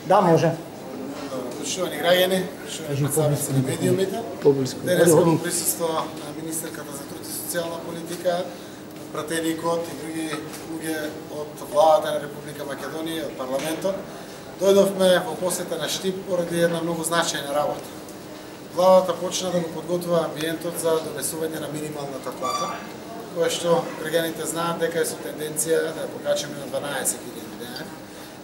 Да, може. Почитувани граѓани, почитувани представници на медиумите, денес во присуство на министерката за труд и социјална политика, пратеникот и други луѓе од владата на Република Македонија и од парламентот, дојдовме во посета на Штип поради една многу значајна работа. Владата почна да го подготвува амбиентот за донесување на минималната плата, која што граѓаните знаат дека е со тенденција да ја покачиме на 12.000 денари.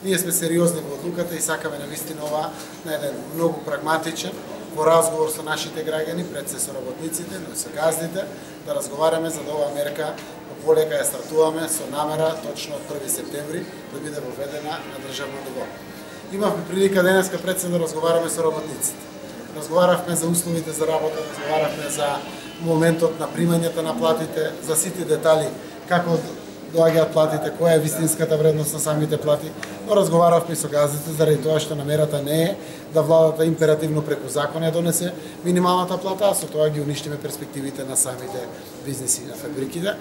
Ние сме сериозни во одлуката и сакаме навистина ова на еден многу прагматичен, во разговор со нашите граѓани, пред се со работниците, но и со газдите, да разговараме за да оваа мерка полека ја стартуваме со намера точно од 1 септември да биде воведена на државно ниво. Имавме прилика денеска пред се да разговараме со работниците. Разговаравме за условите за работа, разговаравме за моментот на примањето на платите, за сите детали, како доаѓаат платите, која е вистинската вредност на самите плати, но разговаравме со газдите заради тоа што намерата не е да владата императивно преку закон ја донесе минималната плата, а со тоа ги уништиме перспективите на самите бизниси на фабриките.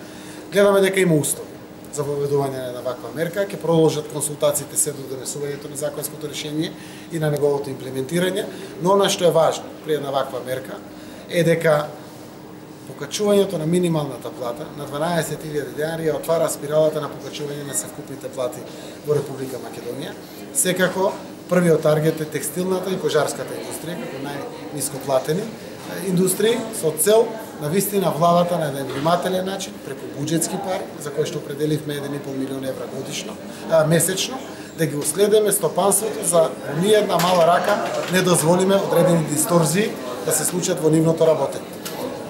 Гледаме дека има услови за воведување на ваква мерка, ќе продолжат консултациите се до донесувањето на законското решение и на неговото имплементирање, но она што е важно при една ваква мерка е дека покачувањето на минималната плата на 12.000 денари ја отвара спиралата на покачување на севкупните плати во Република Македонија. Секако, првиот таргет е текстилната и кожарската индустрија, како најниско платени индустрии, со цел на вистина владата на еден внимателен начин, преку буџетски пари, за кои што определивме 1,5 милион евра годишно, месечно, да ги уследиме стопанството за ние една мала рака не дозволиме одредени дисторзии да се случат во нивното работење.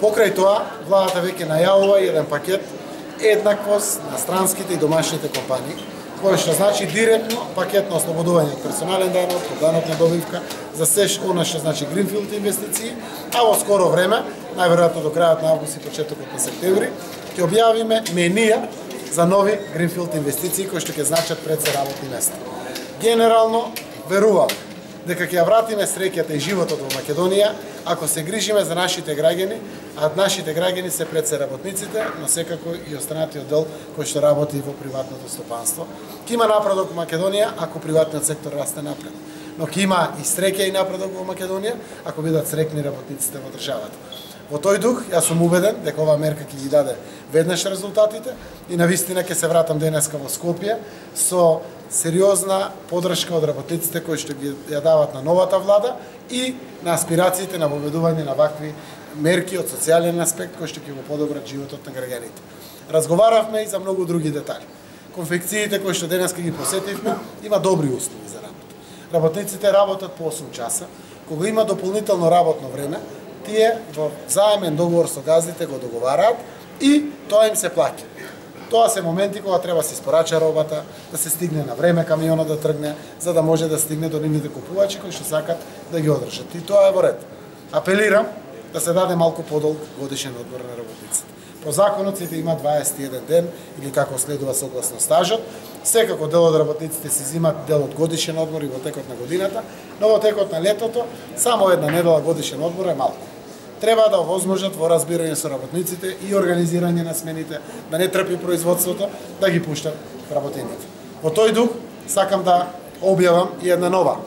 Покрај тоа, владата веќе најавува еден пакет еднаквост на странските и домашните компании, кој што значи директно пакетно ослободување од персонален данок, од данок на добивка, за се она што значи гринфилд инвестиции, а во скоро време, најверојатно до крајот на август и почетокот на септември, ќе објавиме менија за нови гринфилд инвестиции кои што ќе значат пред се работни места. Генерално, верувам дека ќе ја вратиме среќата и животот во Македонија ако се грижиме за нашите граѓани, а нашите граѓани се пред се работниците, но секако и останатиот дел кој што работи во приватното стопанство. Ќе има напредок во Македонија ако приватниот сектор расте напред. Но ќе има и среќа и напредок во Македонија ако бидат среќни работниците во државата. Во тој дух, јас сум убеден дека оваа мерка ќе ги даде веднаш резултатите и навистина ќе се вратам денеска во Скопје со сериозна подршка од работниците кои што ги ја дават на новата влада и на аспирациите на воведување на вакви мерки од социјален аспект кои што ќе го подобрат животот на граѓаните. Разговаравме и за многу други детали. Конфекциите кои што денеска ги посетивме има добри услови за работа. Работниците работат по 8 часа, кога има дополнително работно време, тие во заемен договор со газдите го договараат и тоа им се плаќа. Тоа се моменти кога треба се испорача робата, да се стигне на време камионот да тргне, за да може да стигне до нивните купувачи кои што сакат да ги одржат. И тоа е во ред. Апелирам да се даде малку подолг годишен одмор на работниците. По законот сите има 21 ден или како следува согласно стажот. Секако дел од работниците си земат дел од годишен одмор и во текот на годината, но во текот на летото само една недела годишен одмор е малку. Треба да овозможат во разбирање со работниците и организирање на смените, да не трпи производството, да ги пуштат работените. Во тој дух сакам да објавам и една нова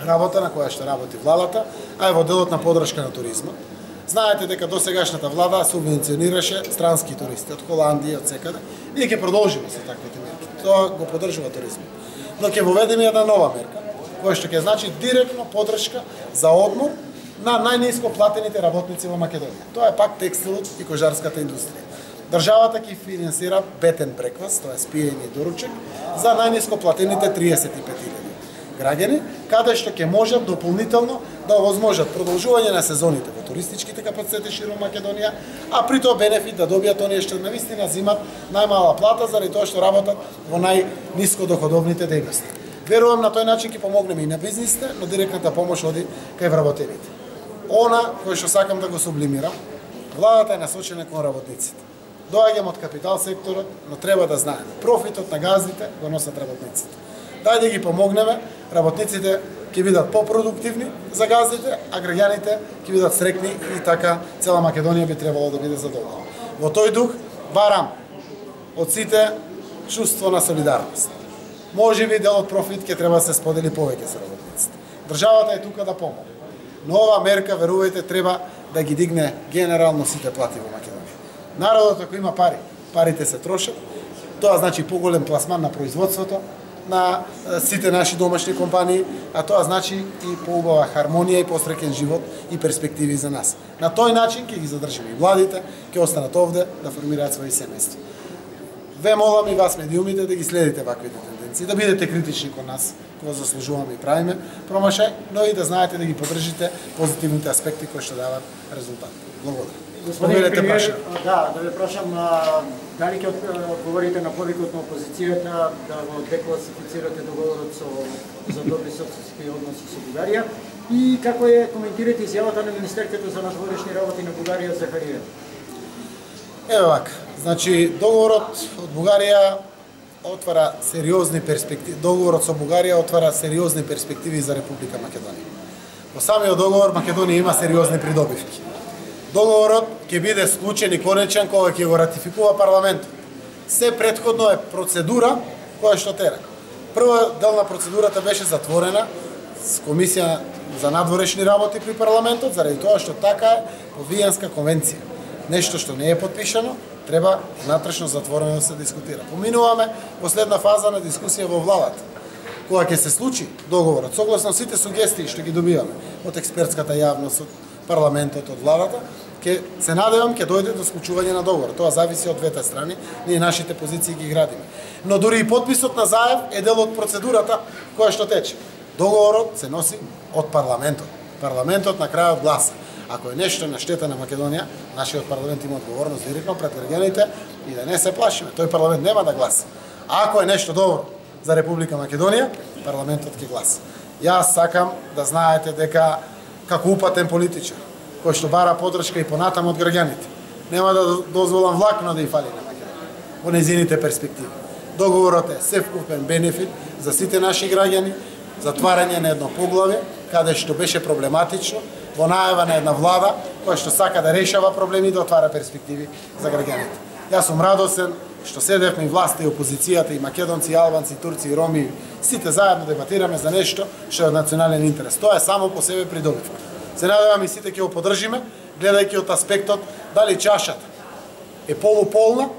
работа на која што работи владата, а е во делот на подршка на туризма. Знаете дека досегашната влада субвенционираше странски туристи од Холандија, од секаде. Ние ќе продолжиме со таквите мерки. Тоа го поддржува туризмот. Но ќе воведеме една нова мерка, која што ќе значи директно подршка за одмор на најниско платените работници во Македонија. Тоа е пак текстилот и кожарската индустрија. Државата ќе финансира бетен брекфаст, тоа е спиење и доручек, за најниско платените 35.000 граѓани, каде што ќе можат дополнително да овозможат продолжување на сезоните во туристичките капацитети широм Македонија, а при тоа бенефит да добијат оние што навистина земат најмала плата заради тоа што работат во најниско доходовните дејности. Верувам на тој начин ќе помогнеме и на бизнисите, но директната помош оди кај вработените. Она кој што сакам да го сублимирам, владата е насочена кон работниците. Доаѓам од капитал секторот, но треба да знаеме, профитот на газдите го носат работниците. Дај да ги помогнеме, работниците ќе бидат попродуктивни за газдите, а граѓаните ќе бидат среќни и така цела Македонија би требало да биде задоволена. Во тој дух барам од сите чувство на солидарност. можеби дел од профит ќе треба да се сподели повеќе со работниците. Државата е тука да помогне. Но оваа мерка, верувајте, треба да ги дигне генерално сите плати во Македонија. Народот ако има пари, парите се трошат, тоа значи поголем пласман на производството, на сите наши домашни компании, а тоа значи и поубава хармонија и посреќен живот и перспективи за нас. На тој начин ќе ги задржиме и младите, ќе останат овде да формираат своји семејства. Ве молам и вас медиумите да ги следите ваквите тенденции, да бидете критични кон нас, кога заслужуваме и правиме промашај, но и да знаете да ги поддржите позитивните аспекти кои што дават резултат. Благодарам. Господин премиер, да ве прашам дали ќе одговорите на повикот на опозицијата да го декласифицирате договорот за добрососедски односи со Бугарија и како коментирате изјавата на министерката за надворешни работи на Бугарија Захариева? Еве вака, значи договорот од Бугарија отвара сериозни перспективи. Договорот со Бугарија отвара сериозни перспективи за Република Македонија. Во самиот договор Македонија има сериозни придобивки. Договорот ќе биде склучен и конечен кога ќе го ратификува парламентот. Се претходно е процедура која што тера. Прва дел на процедурата беше затворена с комисија за надворешни работи при парламентот, заради тоа што така е по Виенска конвенција. Нешто што не е потпишано, треба внатрешно затворено да се дискутира. Поминуваме последна фаза на дискусија во владата. Кога ќе се случи договорот, согласно сите сугестии што ги добиваме од експертската јавност, од парламентот, од владата, ќе се надевам ќе дојде до склучување на договор. Тоа зависи од двете страни, ние нашите позиции ги градиме. Но дури и подписот на заев е дел од процедурата која што тече. Договорот се носи од парламентот. Парламентот на крајот гласа. Ако е нешто на штета на Македонија, нашиот парламент има одговорност директно пред граѓаните и да не се плашиме. Тој парламент нема да гласа. А ако е нешто добро за Република Македонија, парламентот ќе гласа. Јас сакам да знаете дека како упатен политичар, кој што бара поддршка и понатаму од граѓаните, нема да дозволам влакно да и фали на Македонија во незините перспективи. Договорот е севкупен бенефит за сите наши граѓани, затварање на едно поглавје каде што беше проблематично, во најава на една влада која што сака да решава проблеми и да отвара перспективи за граѓаните. Јас сум радосен што седевме и власта и опозицијата, и македонци, и албанци, и турци, и роми, сите заедно дебатираме за нешто што е од национален интерес. Тоа е само по себе придобивка. Се надевам и сите ќе го поддржиме, гледајќи од аспектот дали чашата е полуполна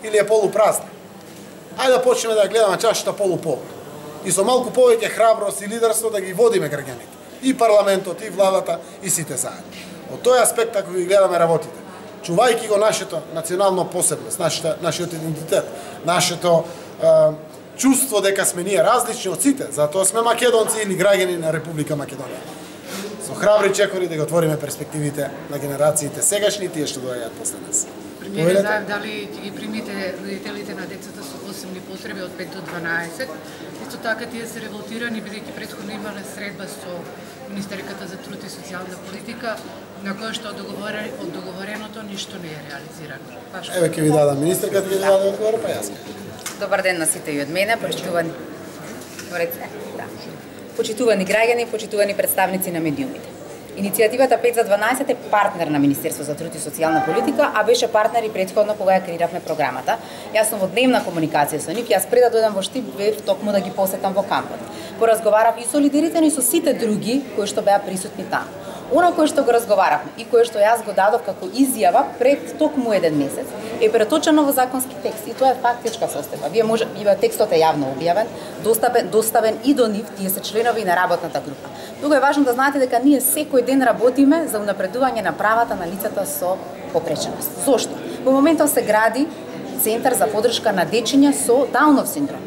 или е полупразна. Ајде да почнеме да гледаме чашата полуполна. И со малку повеќе храброст и лидерство да ги водиме граѓаните. И парламентот, и владата, и сите заедно. Од тој аспект, ако ги гледаме работите, чувајќи го нашето национално посебност, нашиот идентитет, нашето чувство дека сме ние различни од сите, затоа сме македонци или граѓани на Република Македонија. Со храбри чекори да ги отвориме перспективите на генерациите сегашни и тие што доаѓаат после нас. Премиер Заев, дали ќе ги примите родителите на децата со посебни потреби од 5 до 12? Исто така тие се револтирани бидејќи претходно имале средба со Министерката за труд и социјална политика, на која што од договореното ништо не е реализирано. Еве ќе ви дадам министерката, ќе ви даде одговор, па јас. Добар ден на сите и од мене, почитувани. Почитувани граѓани, почитувани представници на медиумите. Иницијативата 5 за 12 е партнер на Министерство за труд и социјална политика, а беше партнер и претходно кога ја креиравме програмата. Јас сум во дневна комуникација со нив, јас пред да дојдам во Штип бев токму да ги посетам во кампот. Поразговарав и со лидерите, но и со сите други кои што беа присутни таму. Она кое што го разговаравме и кое што јас го дадов како изјава пред токму еден месец е преточено во законски текст и тоа е фактичка состојба. Текстот е јавно објавен, доставен и до нив, тие се членови на работната група. Тука е важно да знаете дека ние секој ден работиме за унапредување на правата на лицата со попреченост. Зошто? Во моментот се гради центар за поддршка на дечиња со Даунов синдром.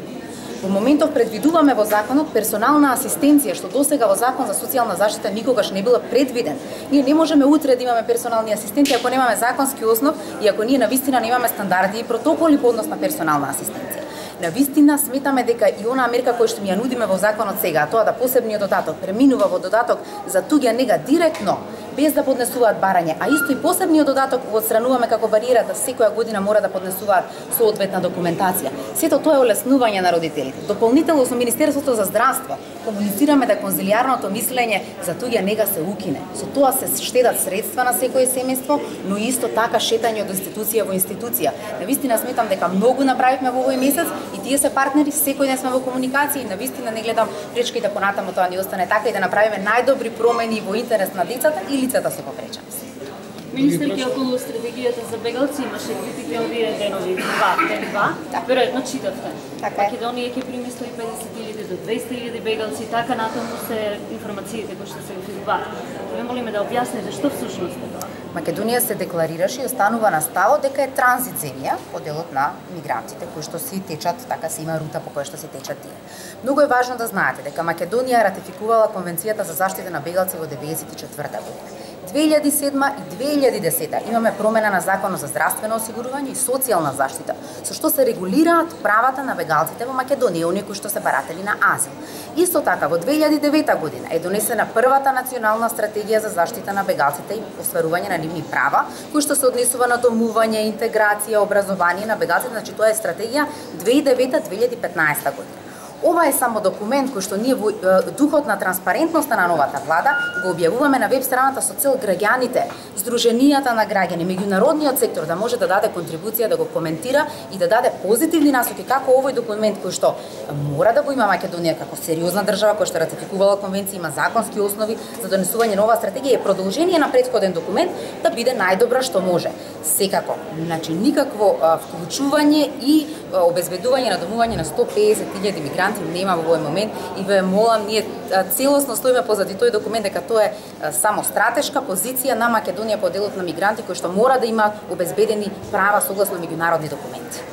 Во моментов предвидуваме во законот персонална асистенција, што досега во Закон за социјална заштита никогаш не била предвиден. Ние не можеме утре да имаме персонални асистенти ако немаме законски основ и ако ние навистина немаме стандарди и протоколи по однос на персонална асистенција. Навистина сметаме дека и она мерка која што ми ја нудиме во законот сега, тоа да посебниот додаток преминува во додаток за туѓа нега директно, без да поднесуваат барање, а исто и посебниот додаток го отстрануваме како бариера да секоја година мора да поднесуваат соодветна документација. Сето тоа е олеснување на родителите. Дополнително со Министерството за здравство комуницираме да конзилиарното мислење за туѓа нега се укине. Со тоа се штедат средства на секое семејство, но исто така шетање од институција во институција. Навистина сметам дека многу направивме во овој месец и тие се партнери, секој ден сме во комуникација и навистина не гледам пречки да понатаму тоа не остане така и да направиме најдобри промени во интерес на децата и лицата со повреđeност. Министерки, околу стратегијата за бегалци имаше критики овие денови, ден 2, веројатно читавте. Македонија ќе приме 150.000 до 200.000 бегалци, така натаму се информациите кои што се вифигуваат. Ве молиме да објасните што всушност е тоа. Македонија се декларираше и останува на ставот дека е транзит земја по делот на мигрантите кои што си течат, така се има рута по која што се течат тие. Многу е важно да знаете дека Македонија ратификувала Конвенцијата за заштита на бегалци во 1994 година. 2007 и 2010 имаме промена на Законот за здравствено осигурување и социјална заштита, со што се регулираат правата на бегалците во Македонија, оние кои што се баратели на азил. Исто така, во 2009 година е донесена првата национална стратегија за заштита на бегалците и остварување на нивни права, кои што се однесува на домување, интеграција, образование на бегалците, значи тоа е стратегија 2009-2015 година. Ова е само документ кој што ние во духот на транспарентноста на новата влада го објавуваме на веб страната со цел граѓаните, здруженијата на граѓани, меѓународниот сектор да може да даде контрибуција, да го коментира и да даде позитивни насоки како овој документ кој што мора да го има Македонија како сериозна држава која што ратификувала конвенција, има законски основи за донесување на оваа стратегија и продолжение на претходен документ да биде најдобра што може. Секако, значи никакво вклучување и обезбедување на домување на 150.000 мигранти нема во овој момент и ве молам, ние целосно стоиме позади тој документ дека тоа е само стратешка позиција на Македонија по делот на мигранти кои што мора да има обезбедени права согласно меѓународни документи.